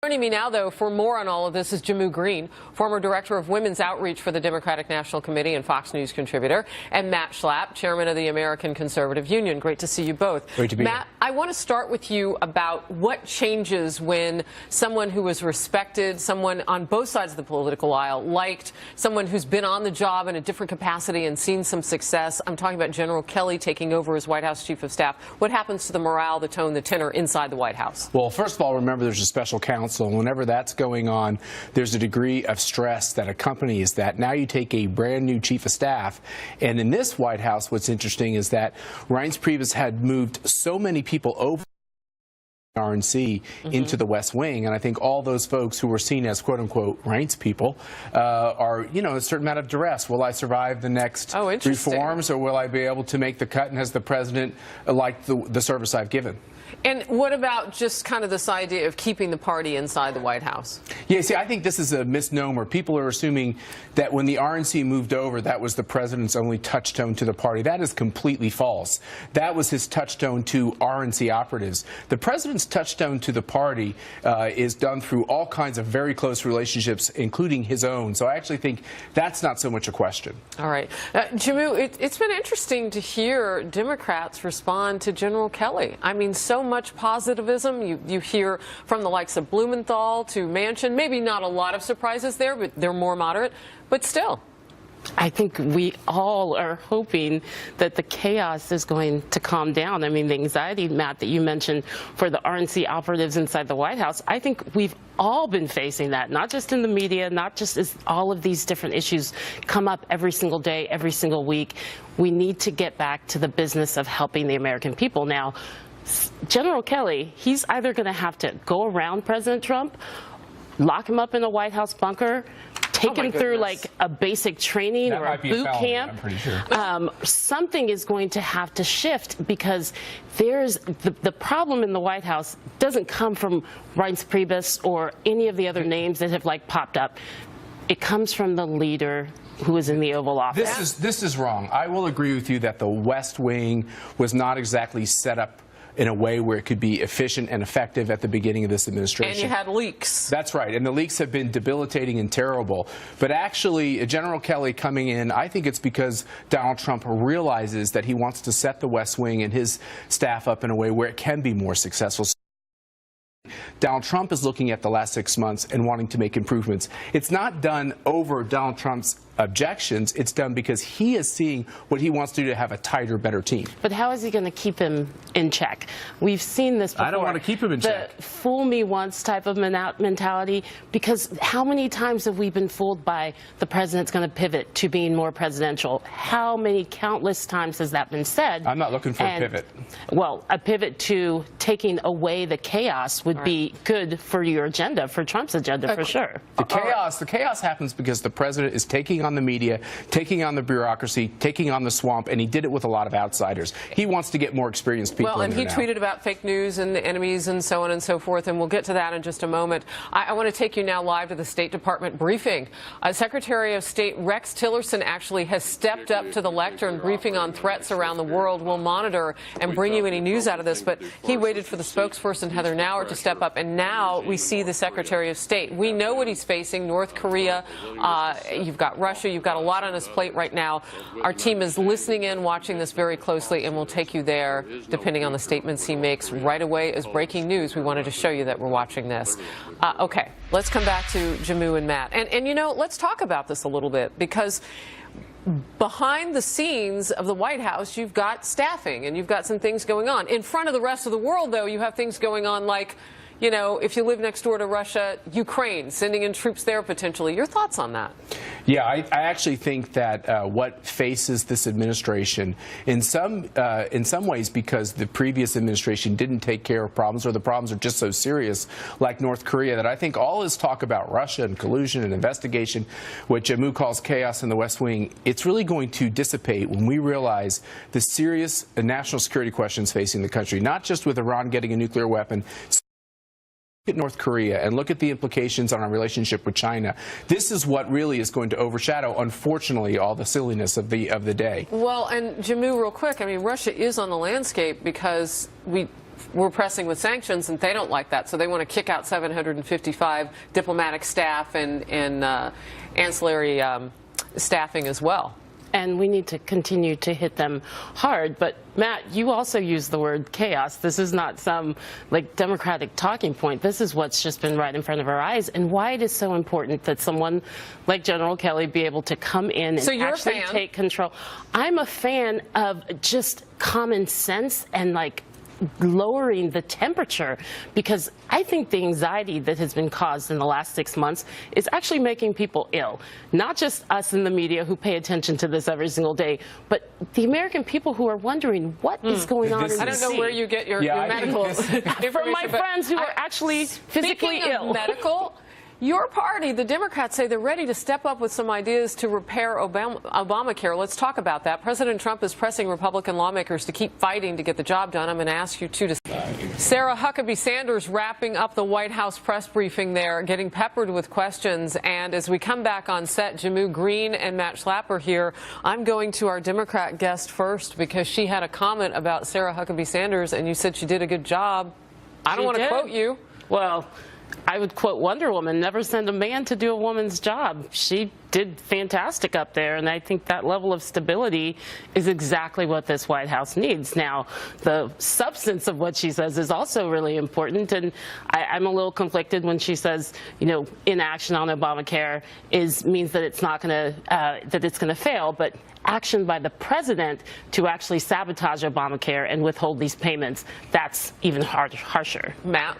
Joining me now, though, for more on all of this is Jamu Green, former director of women's outreach for the Democratic National Committee and Fox News contributor, and Matt Schlapp, chairman of the American Conservative Union. Great to see you both. Great to be Matt, I want to start with you about what changes when someone who is respected, someone on both sides of the political aisle, liked, someone who's been on the job in a different capacity and seen some success. I'm talking about General Kelly taking over as White House Chief of Staff. What happens to the morale, the tone, the tenor inside the White House? Well, first of all, remember there's a special counsel. Whenever that's going on, there's a degree of stress that accompanies that. Now you take a brand new chief of staff, and in this White House, what's interesting is that Reince Priebus had moved so many people over RNC into the West Wing, and I think all those folks who were seen as quote-unquote Reince people are, you know, a certain amount of duress. Will I survive the next reforms, or will I be able to make the cut, and has the president liked the service I've given? And what about just kind of this idea of keeping the party inside the White House? Yeah, see, I think this is a misnomer. People are assuming that when the RNC moved over, that was the president's only touchstone to the party. That is completely false. That was his touchstone to RNC operatives. The president's touchstone to the party is done through all kinds of very close relationships, including his own. So I actually think that's not so much a question. All right. Jamu, it's been interesting to hear Democrats respond to General Kelly. I mean, so much positivism. You hear from the likes of Blumenthal to Manchin. Maybe not a lot of surprises there, but they're more moderate. But still. I think we all are hoping that the chaos is going to calm down. I mean, the anxiety, Matt, that you mentioned for the RNC operatives inside the White House, I think we've all been facing that, not just in the media, not just as all of these different issues come up every single day, every single week. We need to get back to the business of helping the American people. Now, General Kelly, he's either going to have to go around President Trump, lock him up in a White House bunker, take him through like a basic training or a boot camp. I'm pretty sure. Something is going to have to shift, because there's the problem in the White House doesn't come from Reince Priebus or any of the other names that have like popped up. It comes from the leader who is in the Oval Office. This is wrong. I will agree with you that the West Wing was not exactly set up in a way where it could be efficient and effective at the beginning of this administration. And you had leaks. That's right. And the leaks have been debilitating and terrible. But actually, General Kelly coming in, I think it's because Donald Trump realizes that he wants to set the West Wing and his staff up in a way where it can be more successful. Donald Trump is looking at the last 6 months and wanting to make improvements. It's not done over Donald Trump's objections. It's done because he is seeing what he wants to do to have a tighter, better team. But how is he going to keep him in check? We've seen this before. I don't want to keep him in check. The fool me once type of mentality, because how many times have we been fooled by the president's going to pivot to being more presidential? How many countless times has that been said? I'm not looking for a pivot. Well, a pivot to taking away the chaos would be good for your agenda, for Trump's agenda, for sure. The chaos happens because the president is taking on the media, taking on the bureaucracy, taking on the swamp, and he did it with a lot of outsiders. He wants to get more experienced people in there now. Tweeted about fake news and enemies and so on and so forth, and we'll get to that in just a moment. I want to take you now live to the State Department briefing. Secretary of State Rex Tillerson actually has stepped up to the lectern, briefing on threats around the world. We'll monitor and bring you any news out of this, but he waited for the spokesperson, Heather Nauert, to step up, and now we see the Secretary of State. We know what he's facing: North Korea, you've got Russia, you've got a lot on his plate right now. Our team is listening in, watching this very closely, and we'll take you there depending on the statements he makes right away as breaking news. We wanted to show you that we're watching this. Okay, let's come back to Jamu and Matt. And you know, let's talk about this a little bit, because behind the scenes of the White House, you've got staffing and you've got some things going on. In front of the rest of the world, though, you have things going on like, you know, if you live next door to Russia, Ukraine, sending in troops there potentially. Your thoughts on that? Yeah, I actually think that what faces this administration, in some ways, because the previous administration didn't take care of problems, or the problems are just so serious, like North Korea, that I think all this talk about Russia and collusion and investigation, what Jamu calls chaos in the West Wing, it's really going to dissipate when we realize the serious national security questions facing the country, not just with Iran getting a nuclear weapon. Look at North Korea and look at the implications on our relationship with China. This is what really is going to overshadow, unfortunately, all the silliness of the day. Well, and Jamu, real quick, I mean, Russia is on the landscape because we're pressing with sanctions, and they don't like that, so they want to kick out 755 diplomatic staff and ancillary staffing as well. And we need to continue to hit them hard. But Matt, you also use the word chaos. This is not some Democratic talking point. This is what's just been right in front of our eyes, and why it is so important that someone like General Kelly be able to come in and actually take control. I'm a fan of just common sense and lowering the temperature, because I think the anxiety that has been caused in the last 6 months is actually making people ill. Not just us in the media who pay attention to this every single day, but the American people who are wondering what is going on in I don't know where you get your medical information. From my friends who are actually physically ill. Medical, your party, the Democrats, say they're ready to step up with some ideas to repair Obamacare. Let's talk about that. President Trump is pressing Republican lawmakers to keep fighting to get the job done. I'm going to ask you to. Sarah Huckabee Sanders wrapping up the White House press briefing there, getting peppered with questions. And as we come back on set, Jamu Green and Matt Schlapp are here. I'm going to our Democrat guest first because she had a comment about Sarah Huckabee Sanders, and you said she did a good job. I don't want to quote you. Well, I would quote Wonder Woman, never send a man to do a woman's job. She did fantastic up there, and I think that level of stability is exactly what this White House needs. Now, the substance of what she says is also really important, and I'm a little conflicted when she says, inaction on Obamacare means that it's not going to that it's going to fail, but action by the president to actually sabotage Obamacare and withhold these payments, that's even harsher. Matt?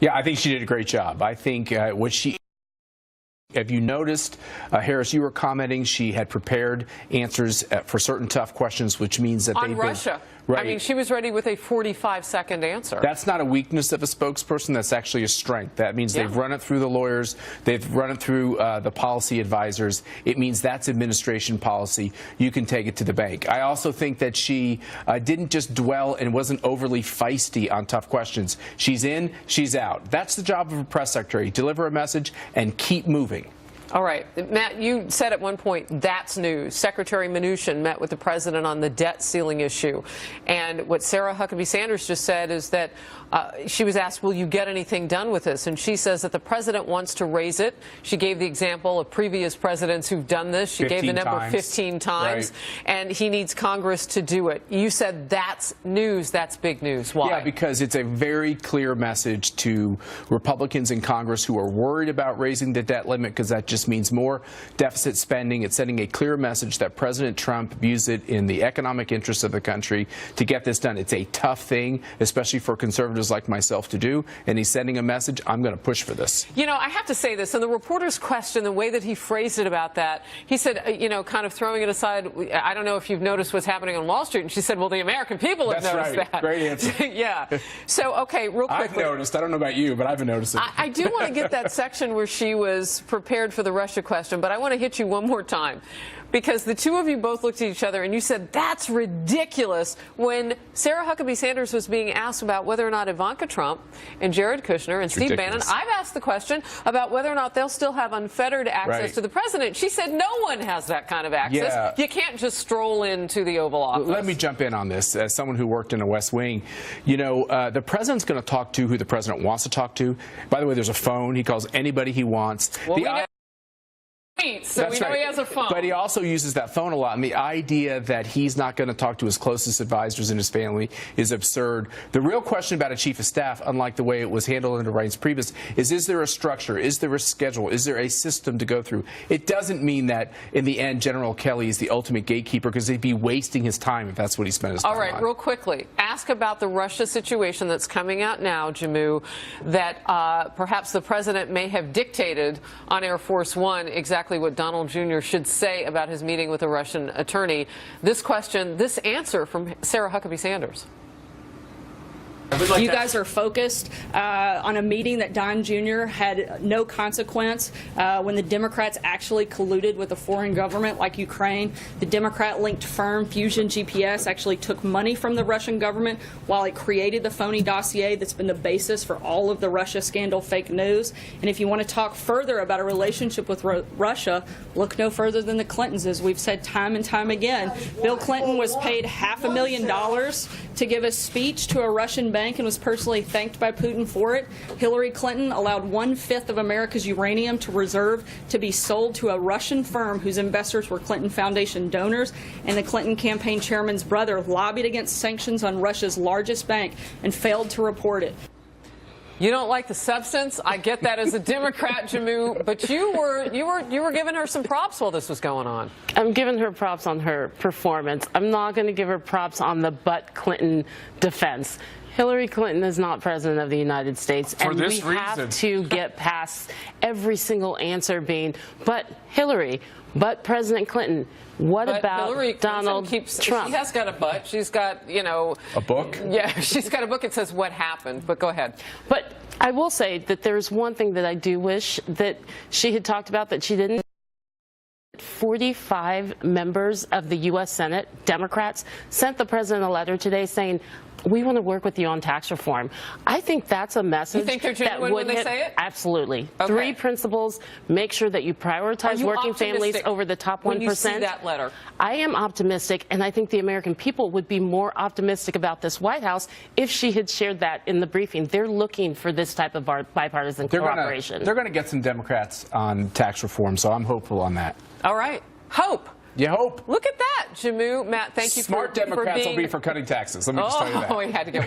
Yeah, I think she did a great job. I think if you noticed, Harris, you were commenting she had prepared answers for certain tough questions, which means that on Russia. Right. I mean, she was ready with a 45-second answer. That's not a weakness of a spokesperson. That's actually a strength. That means they've run it through the lawyers. They've run it through the policy advisors. It means that's administration policy. You can take it to the bank. I also think that she didn't just dwell and wasn't overly feisty on tough questions. She's in, she's out. That's the job of a press secretary. Deliver a message and keep moving. All right. Matt, you said at one point, that's news. Secretary Mnuchin met with the president on the debt ceiling issue. And what Sarah Huckabee Sanders just said is that she was asked, will you get anything done with this? And she says that the president wants to raise it. She gave the example of previous presidents who've done this. She gave the number 15 times. Right. And he needs Congress to do it. You said that's news. That's big news. Why? Yeah, because it's a very clear message to Republicans in Congress who are worried about raising the debt limit, because that just means more deficit spending. It's sending a clear message that President Trump views it in the economic interests of the country to get this done. It's a tough thing, especially for conservatives like myself to do, and he's sending a message, I'm going to push for this. I have to say this, and the reporter's question, the way that he phrased it about that, he said, kind of throwing it aside, I don't know if you've noticed what's happening on Wall Street, and she said, well, the American people have noticed that. Great answer. Yeah. So, okay, real quickly. I've noticed. I don't know about you, but I've been noticing. I do want to get that section where she was prepared for the Russia question, but I want to hit you one more time, because the two of you both looked at each other and you said that's ridiculous when Sarah Huckabee Sanders was being asked about whether or not Ivanka Trump and Jared Kushner and Steve Bannon, I've asked the question about whether or not they'll still have unfettered access to the president. She said no one has that kind of access. Yeah. You can't just stroll into the Oval Office. Let me jump in on this. As someone who worked in a West Wing, the president's going to talk to who the president wants to talk to. By the way, there's a phone. He calls anybody he wants. Well, so we know he has a phone. But he also uses that phone a lot, and the idea that he's not going to talk to his closest advisors in his family is absurd. The real question about a chief of staff, unlike the way it was handled under Reince Priebus, is there a structure? Is there a schedule? Is there a system to go through? It doesn't mean that, in the end, General Kelly is the ultimate gatekeeper, because he'd be wasting his time if that's what he spent his time on. All right, real quickly, ask about the Russia situation that's coming out now, Jamu, that perhaps the president may have dictated on Air Force One exactly what Donald Jr. should say about his meeting with a Russian attorney. This question, this answer from Sarah Huckabee Sanders. You guys are focused on a meeting that Don Jr. had no consequence when the Democrats actually colluded with a foreign government like Ukraine. The Democrat-linked firm Fusion GPS actually took money from the Russian government while it created the phony dossier that's been the basis for all of the Russia scandal fake news. And if you want to talk further about a relationship with Russia, look no further than the Clintons, as we've said time and time again. Bill Clinton was paid $500,000 to give a speech to a Russian bank and was personally thanked by Putin for it. Hillary Clinton allowed 1/5 of America's uranium to reserve to be sold to a Russian firm whose investors were Clinton Foundation donors, and the Clinton campaign chairman's brother lobbied against sanctions on Russia's largest bank and failed to report it. You don't like the substance. I get that as a Democrat, Jamu, but you were giving her some props while this was going on. I'm giving her props on her performance. I'm not going to give her props on the but Clinton defense. Hillary Clinton is not president of the United States, and we have to get past every single answer being, but Hillary, but President Clinton. What about Hillary Donald Trump? She has got a butt. She's got, you know, a book. Yeah, she's got a book that says what happened. But go ahead. But I will say that there's one thing that I do wish that she had talked about that she didn't. 45 members of the U.S. Senate, Democrats, sent the president a letter today saying, we want to work with you on tax reform. I think that's a message. You think they're genuine when they say it? Absolutely. Okay. 3 principles. Make sure that you prioritize working families over the top 1%. When you see that letter? I am optimistic, and I think the American people would be more optimistic about this White House if she had shared that in the briefing. They're looking for this type of bipartisan cooperation. They're going to get some Democrats on tax reform, so I'm hopeful on that. All right. Hope. You hope. Look at that, Jamu. Matt, thank you Smart for Democrats being... will be for cutting taxes. Let me just tell you that. Oh, we had to get